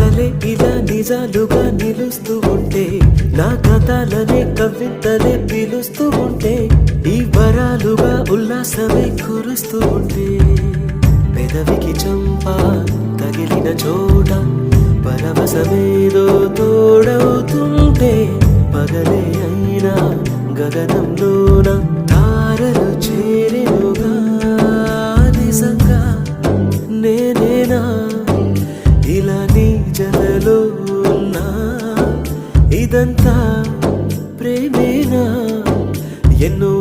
కలలే ఇలా నిజాలుగా నిలుస్తూ ఉంటే, నా కథలనే కవితలే పిలుస్తూ ఉంటే, ఈ వరాలుగా ఉల్లాసమే కురుస్తూ ఉంటే, పెదవికి చంప తగిలిన చోట పరవశమేదో తోడవుతుంటే, పగలే అయినా గగనంలోన తారలు చేరెనుగా. నిజంగా నేనేనా ఇలా నీ జతలో ఉన్నా? ఇదంతా ప్రేమేనా? ఎన్నో